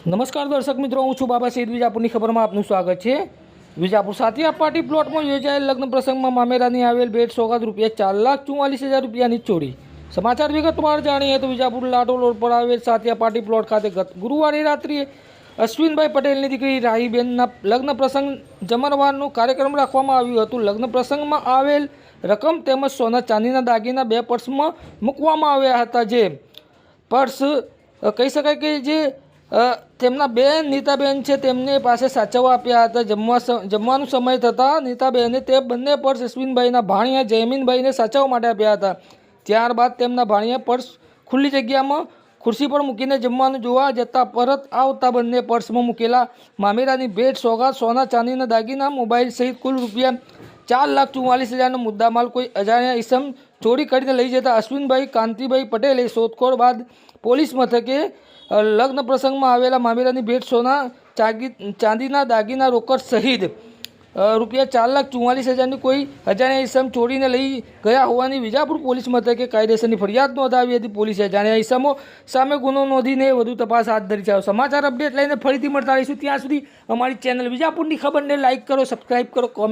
નમસ્કાર દર્શક મિત્રો, હું છું બાબા સૈદ. વિજાપુરની ખબરમાં આપનું સ્વાગત છે. વિજાપુર સાતિયા પાર્ટી પ્લોટમાં યોજાયેલ લગ્ન પ્રસંગમાં મામેરાની આવેલ ભેટ સોગાદ ₹4,44,000 રૂપિયાની ચોરી. સમાચાર વિગતવાર જાણીએ તો વિજાપુર લાટો રોડ પર આવેલ સાતિયા પાર્ટી પ્લોટ ખાતે ગત ગુરુવારે રાત્રિએ અશ્વિનભાઈ પટેલની દીકરી રાહીબેનના લગ્ન પ્રસંગ જમણવારનો કાર્યક્રમ રાખવામાં આવ્યું હતું. લગ્ન પ્રસંગમાં આવેલ રકમ તેમજ સોના ચાંદીના દાગીના 2 પર્સમાં મૂકવામાં આવ્યા હતા. જે પર્સ કહી શકાય કે જે તેમના બેન નીતાબેન છે તેમને પાસે સાચવવા આપ્યા હતા. જમવાનું સમય થતાં નીતાબેને તે બંને પર્સ અશ્વિનભાઈના ભાણિયા જયમીનભાઈને સાચવવા માટે આપ્યા હતા. ત્યારબાદ તેમના ભાણિયા પર્સ ખુલ્લી જગ્યામાં ખુરશી પર મૂકીને જમવાનું જોવા જતાં પરત આવતા બંને પર્સમાં મૂકેલા મામેરાની ભેટ સોગાદ, સોના ચાંદીના દાગીના, મોબાઈલ સહિત કુલ ₹4,44,000નો મુદ્દામાલ કોઈ અજાણ્યા ઈસમ ચોરી કરીને લઈ જતા અશ્વિનભાઈ કાંતિભાઈ પટેલે શોધખોળ બાદ પોલીસ મથકે લગ્ન પ્રસંગમાં આવેલા મામેરાની ભેટ, સોના ચાંદીના દાગીના, રોકડ સહિત ₹4,44,000ની કોઈ અજાણ્યા ઈસમ ચોરીને લઈ ગયા હોવાની વિજાપુર પોલીસ મથકે કાયદેસરની ફરિયાદ નોંધાવી હતી. પોલીસે અજાણ્યા ઈસમો સામે ગુનો નોંધીને વધુ તપાસ હાથ ધરી છે. સમાચાર અપડેટ લઈને ફરીથી મળતા રહીશું. ત્યાં સુધી અમારી ચેનલ વિજાપુરની ખબરને લાઇક કરો, સબસ્ક્રાઈબ કરો, કોમેન્ટ